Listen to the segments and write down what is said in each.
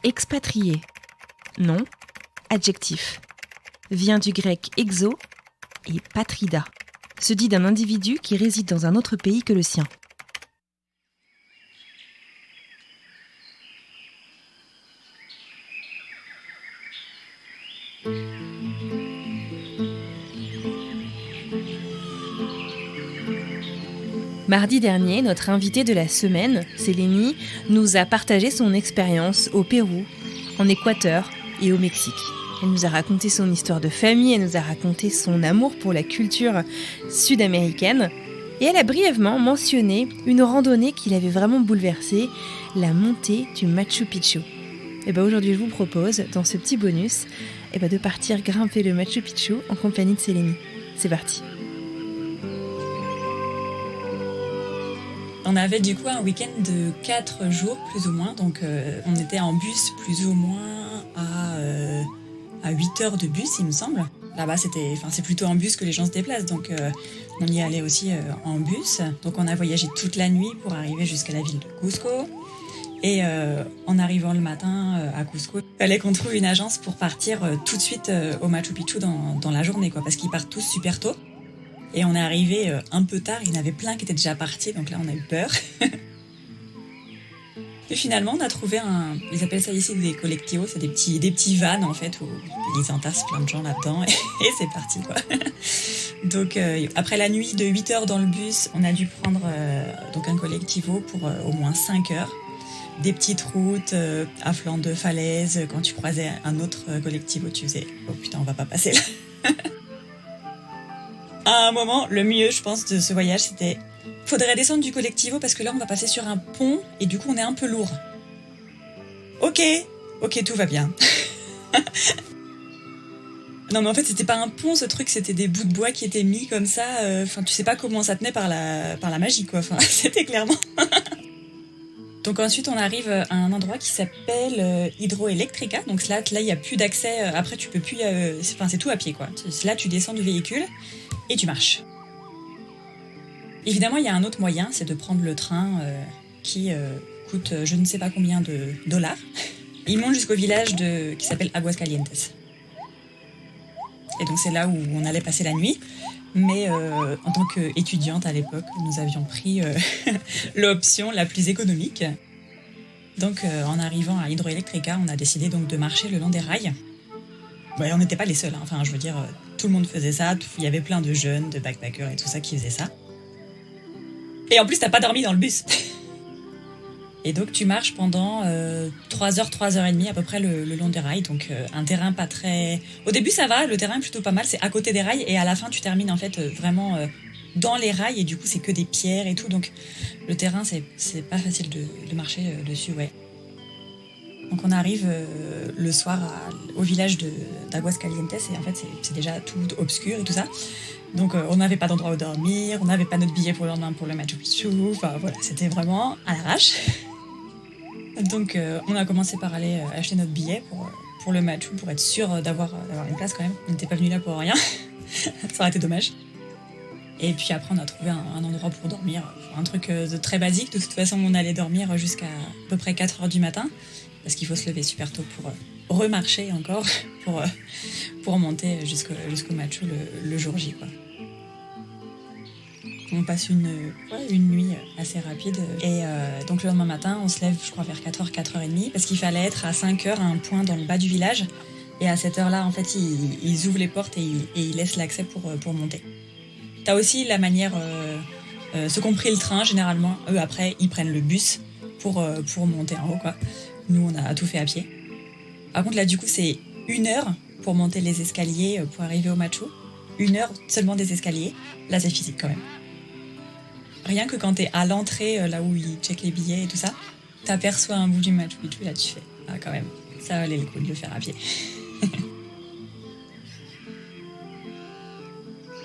Expatrié. Nom, adjectif. Vient du grec exo et patrida. Se dit d'un individu qui réside dans un autre pays que le sien. Mardi dernier, notre invitée de la semaine, Sélénie, nous a partagé son expérience au Pérou, en Équateur et au Mexique. Elle nous a raconté son histoire de famille, elle nous a raconté son amour pour la culture sud-américaine et elle a brièvement mentionné une randonnée qui l'avait vraiment bouleversée, la montée du Machu Picchu. Et aujourd'hui, je vous propose, dans ce petit bonus, de partir grimper le Machu Picchu en compagnie de Sélénie. C'est parti. On avait du coup un week-end de 4 jours plus ou moins, donc on était en bus plus ou moins à 8 heures de bus il me semble. Là-bas c'est plutôt en bus que les gens se déplacent, donc on y allait aussi en bus. Donc on a voyagé toute la nuit pour arriver jusqu'à la ville de Cusco. Et en arrivant le matin à Cusco, il fallait qu'on trouve une agence pour partir tout de suite au Machu Picchu dans la journée, parce qu'ils partent tous super tôt. Et on est arrivé un peu tard, il y en avait plein qui étaient déjà partis, donc là on a eu peur. Et finalement on a trouvé ils appellent ça ici des colectivos, c'est des petits vannes en fait, où ils entassent plein de gens là-dedans, et c'est parti quoi. Donc après la nuit de 8 heures dans le bus, on a dû prendre donc un collectivo pour au moins 5 heures. Des petites routes à flanc de falaise, quand tu croisais un autre collectivo, tu faisais « Oh putain, on va pas passer là !» À un moment, le mieux, je pense, de ce voyage, c'était « Faudrait descendre du collectivo parce que là, on va passer sur un pont et du coup, on est un peu lourd. » Ok, tout va bien. Non, mais en fait, c'était pas un pont, ce truc, c'était des bouts de bois qui étaient mis comme ça. Tu sais pas comment ça tenait par la magie, quoi. C'était clairement... Donc ensuite, on arrive à un endroit qui s'appelle Hydroelectrica. Donc là, il n'y a plus d'accès. Après, tu peux plus... c'est tout à pied, quoi. Là, tu descends du véhicule et tu marches. Évidemment, il y a un autre moyen, c'est de prendre le train qui coûte je ne sais pas combien de dollars. Il monte jusqu'au village qui s'appelle Aguascalientes. Et donc, c'est là où on allait passer la nuit. Mais en tant qu'étudiante à l'époque, nous avions pris l'option la plus économique. Donc en arrivant à Hydroelectrica, on a décidé donc de marcher le long des rails. Ouais, on n'était pas les seuls, hein. Enfin je veux dire, tout le monde faisait ça, il y avait plein de jeunes, de backpackers et tout ça qui faisaient ça. Et en plus t'as pas dormi dans le bus. Et donc tu marches pendant 3 heures, 3 heures et demie à peu près le long des rails. Donc un terrain pas très... Au début ça va, le terrain est plutôt pas mal, c'est à côté des rails. Et à la fin tu termines en fait vraiment dans les rails. Et du coup c'est que des pierres et tout. Donc le terrain c'est pas facile de marcher dessus, ouais. Donc on arrive le soir au village d'Aguascalientes. Et en fait c'est déjà tout obscur et tout ça. Donc on n'avait pas d'endroit où dormir, on n'avait pas notre billet pour le lendemain pour le Machu Picchu. Enfin voilà, c'était vraiment à l'arrache. Donc on a commencé par aller acheter notre billet pour le Machu, pour être sûr d'avoir une place quand même. On n'était pas venu là pour rien, ça aurait été dommage. Et puis après on a trouvé un endroit pour dormir, un truc de très basique. De toute façon on allait dormir jusqu'à peu près 4 heures du matin, parce qu'il faut se lever super tôt pour remarcher encore, pour monter jusqu'au Machu le jour J, quoi. On passe une nuit assez rapide. Et donc le lendemain matin, on se lève, je crois, vers 4h, 4h30, parce qu'il fallait être à 5h à un point dans le bas du village. Et à cette heure-là, en fait, ils ouvrent les portes et ils laissent l'accès pour monter. T'as aussi la manière... ceux qui ont pris le train, généralement, eux, après, ils prennent le bus pour monter en haut, quoi. Nous, on a tout fait à pied. Par contre, là, du coup, c'est 1 heure pour monter les escaliers pour arriver au Machu. 1 heure seulement des escaliers. Là, c'est physique, quand même. Rien que quand t'es à l'entrée, là où ils checkent les billets et tout ça, t'aperçois un bout du Machu Picchu, là tu fais « Ah quand même, ça valait le coup de le faire à pied. »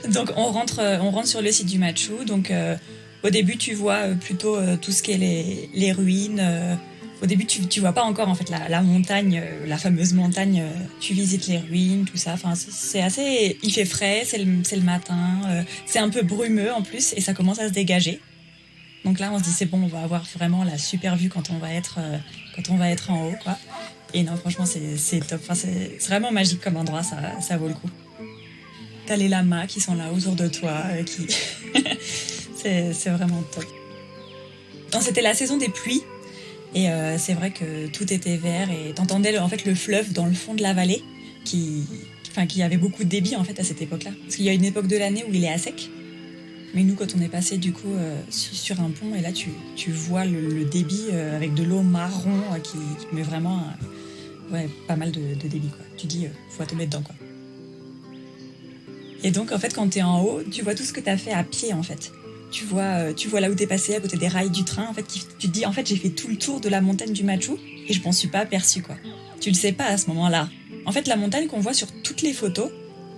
Donc on rentre sur le site du Machu. Donc au début tu vois plutôt tout ce qui est les ruines. Au début tu vois pas encore en fait la montagne, la fameuse montagne. Tu visites les ruines, tout ça. Enfin c'est assez. Il fait frais, c'est le matin. C'est un peu brumeux en plus et ça commence à se dégager. Donc là on se dit c'est bon, on va avoir vraiment la super vue quand on va être en haut, quoi. Et non, franchement, c'est top. Enfin, c'est vraiment magique comme endroit, ça vaut le coup. T'as les lamas qui sont là autour de toi, qui... c'est vraiment top. Non, c'était la saison des pluies. Et c'est vrai que tout était vert et t'entendais en fait le fleuve dans le fond de la vallée qui avait beaucoup de débit en fait à cette époque-là. Parce qu'il y a une époque de l'année où il est à sec. Mais nous, quand on est passé du coup sur un pont, et là tu vois le débit avec de l'eau marron qui met vraiment pas mal de débit, quoi. Tu dis, faut tomber dedans, quoi. Et donc en fait, quand t'es en haut, tu vois tout ce que t'as fait à pied en fait. Tu vois là où t'es passé, à côté des rails du train. En fait, tu te dis, en fait, j'ai fait tout le tour de la montagne du Machu et je m'en suis pas aperçue, quoi. Tu le sais pas à ce moment-là. En fait, la montagne qu'on voit sur toutes les photos,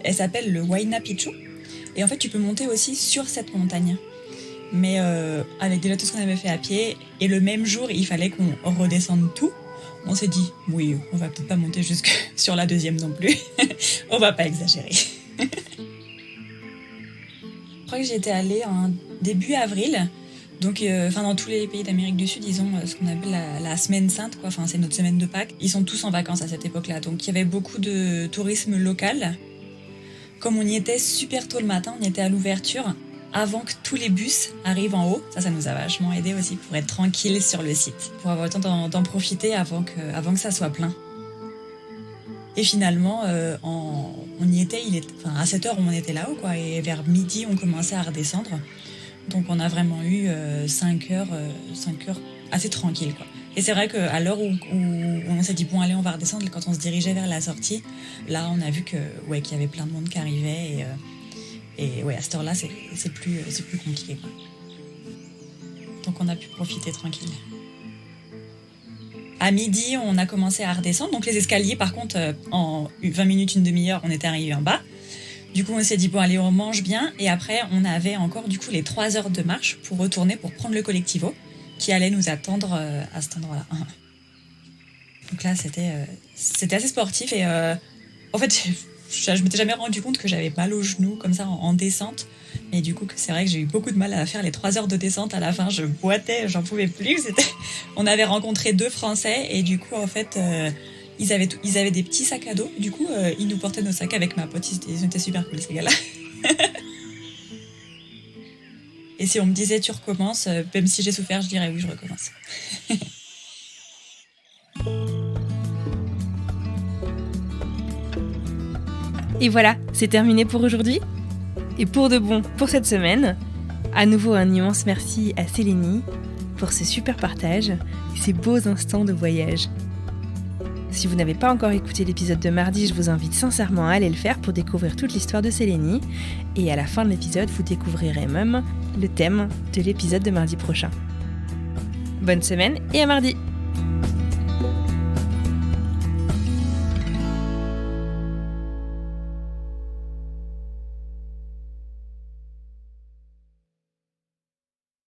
elle s'appelle le Huayna Picchu. Et en fait, tu peux monter aussi sur cette montagne. Mais avec déjà tout ce qu'on avait fait à pied, et le même jour, il fallait qu'on redescende tout. On s'est dit, oui, on va peut-être pas monter jusque sur la deuxième non plus. On va pas exagérer. Je crois que j'étais allée en début avril. Donc, dans tous les pays d'Amérique du Sud, ils ont ce qu'on appelle la semaine sainte, quoi. Enfin, c'est notre semaine de Pâques. Ils sont tous en vacances à cette époque-là. Donc, il y avait beaucoup de tourisme local. Comme on y était super tôt le matin, on y était à l'ouverture, avant que tous les bus arrivent en haut. Ça nous a vachement aidé aussi pour être tranquille sur le site, pour avoir le temps d'en profiter avant que ça soit plein. Et finalement, on y était, à 7h, on était là-haut, quoi. Et vers midi, on commençait à redescendre. Donc, on a vraiment eu 5 heures assez tranquille, quoi. Et c'est vrai qu'à l'heure où on s'est dit, bon, allez, on va redescendre, quand on se dirigeait vers la sortie, là, on a vu qu'il y avait plein de monde qui arrivait. Et à cette heure-là, c'est plus compliqué, quoi. Donc, on a pu profiter tranquille. À midi, on a commencé à redescendre. Donc, les escaliers, par contre, en 20 minutes, une demi-heure, on était arrivé en bas. Du coup, on s'est dit, bon, allez, on mange bien. Et après, on avait encore, du coup, les 3 heures de marche pour retourner, pour prendre le collectivo qui allait nous attendre à cet endroit-là. Donc là, c'était assez sportif. Et en fait, je m'étais jamais rendu compte que j'avais mal aux genoux, comme ça, en descente. Mais du coup, c'est vrai que j'ai eu beaucoup de mal à faire les 3 heures de descente. À la fin, je boitais, j'en pouvais plus. On avait rencontré 2 Français. Et du coup, en fait... Ils avaient des petits sacs à dos. Du coup, ils nous portaient nos sacs avec ma pote. Ils étaient super cool, ces gars-là. Et si on me disait, tu recommences, même si j'ai souffert, je dirais oui, je recommence. Et voilà, c'est terminé pour aujourd'hui. Et pour de bon, pour cette semaine, à nouveau un immense merci à Sélénie pour ce super partage et ces beaux instants de voyage. Si vous n'avez pas encore écouté l'épisode de mardi, je vous invite sincèrement à aller le faire pour découvrir toute l'histoire de Sélénie. Et à la fin de l'épisode, vous découvrirez même le thème de l'épisode de mardi prochain. Bonne semaine et à mardi!